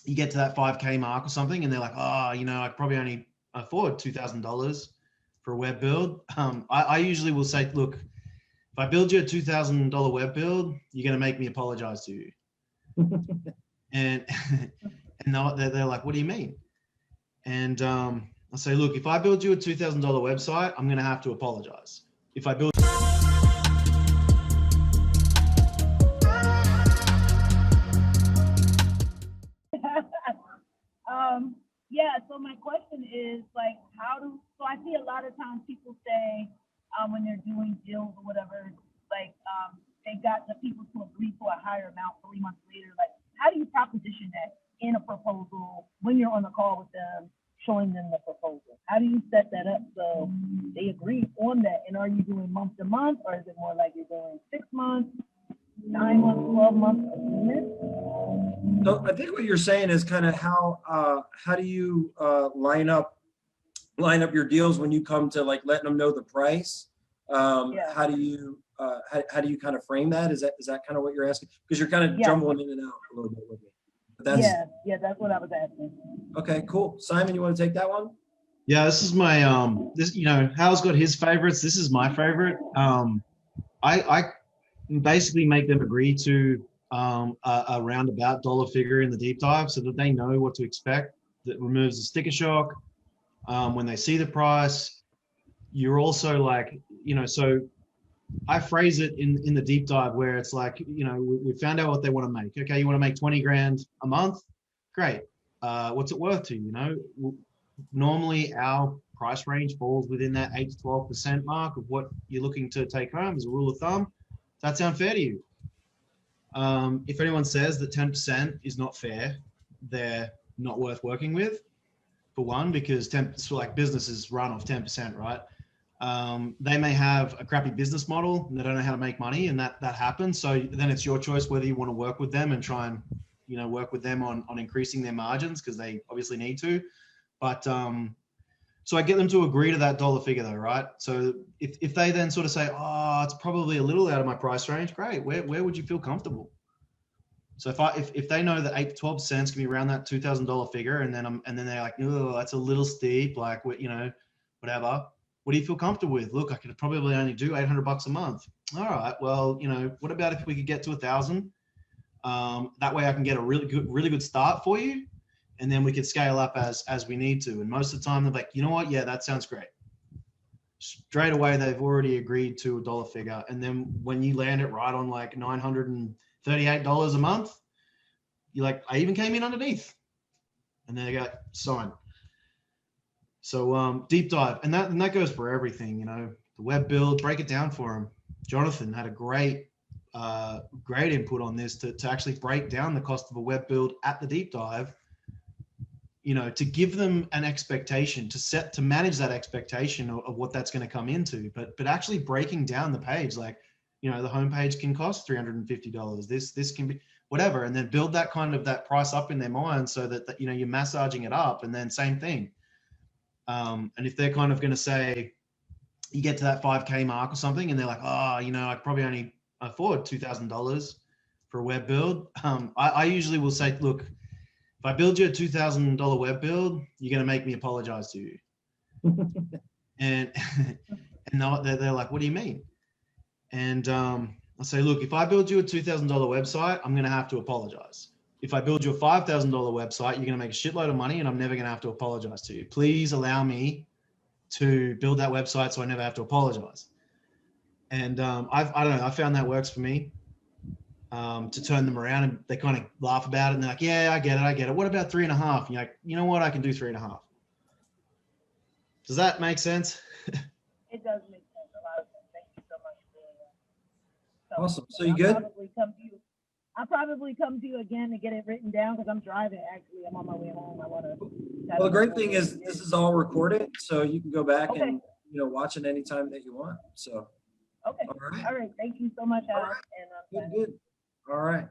you get to that 5K mark or something, and they're like, oh, I could probably only afford $2,000 for a web build. I usually will say, look, if I build you a $2,000 web build, you're going to make me apologize to you. and they're like, what do you mean? And I say, look, if I build you a $2,000 website, I'm going to have to apologize. If I build Yeah, so my question is like, so I see a lot of times people say when they're doing deals or whatever, like they got the people to agree to a higher amount 3 months later. Like, how do you proposition that in a proposal when you're on the call with them, showing them the proposal? How do you set that up so they agree on that? And are you doing month to month, or is it more like you're doing 6 months, 9 months, 12 months agreement? So I think what you're saying is kind of how do you line up your deals when you come to like letting them know the price? Yeah. How do you kind of frame that? Is that kind of what you're asking? Because you're kind of jumbling in and out a little bit with me. But yeah, that's what I was asking. Okay, cool. Simon, you want to take that one? Yeah, this is my Hal's got his favorites. This is my favorite. I basically make them agree to a roundabout dollar figure in the deep dive so that they know what to expect. That removes the sticker shock. When they see the price, you're also like, so I phrase it in the deep dive where it's like, we found out what they want to make. Okay, you want to make 20 grand a month? Great. What's it worth to you? Normally our price range falls within that 8 to 12% mark of what you're looking to take home as a rule of thumb. Does that sound fair to you? If anyone says that 10% is not fair, they're not worth working with, for one, because businesses run off 10%, right? They may have a crappy business model and they don't know how to make money, and that happens. So then it's your choice whether you want to work with them and try and, work with them on increasing their margins, because they obviously need to. But so I get them to agree to that dollar figure though, right? So if they then sort of say, oh, it's probably a little out of my price range, great. Where would you feel comfortable? So if they know that 8 to 12% can be around that $2,000 figure, and then they're like, oh, that's a little steep, like, whatever. What do you feel comfortable with? Look, I could probably only do $800 a month. All right, well, what about if we could get to 1,000? That way I can get a really good start for you, and then we could scale up as we need to. And most of the time they're like, you know what? Yeah, that sounds great. Straight away, they've already agreed to a dollar figure. And then when you land it right on like $938 a month, you're like, I even came in underneath. And then they go, sign. So deep dive, and that goes for everything, the web build, break it down for them. Jonathan had a great input on this to actually break down the cost of a web build at the deep dive, to give them an expectation, to manage that expectation of what that's going to come into, but actually breaking down the page, like, the homepage can cost $350. This can be whatever, and then build that kind of that price up in their mind so that you're massaging it up, and then same thing. And if they're kind of going to say, you get to that 5K mark or something, and they're like, oh, I could probably only afford $2,000 for a web build. I usually will say, look, if I build you a $2,000 web build, you're going to make me apologize to you. and they're like, what do you mean? And I say, look, if I build you a $2,000 website, I'm going to have to apologize. If I build you a $5,000 website, you're going to make a shitload of money, and I'm never going to have to apologize to you. Please allow me to build that website so I never have to apologize. And I don't know, I found that works for me, to turn them around, and they kind of laugh about it, and they're like, yeah, I get it. What about 3.5? And you're like, you know what? I can do 3.5. Does that make sense? It does make sense. A lot of sense. Thank you so much for that. Awesome. So you good? I'll probably come to you again to get it written down, because I'm driving. Actually, I'm on my way home. I want to. Well, the great thing is this is all recorded, so you can go back and watch it anytime that you want. So. Okay. All right. Thank you so much, Al. Right. And good. All right.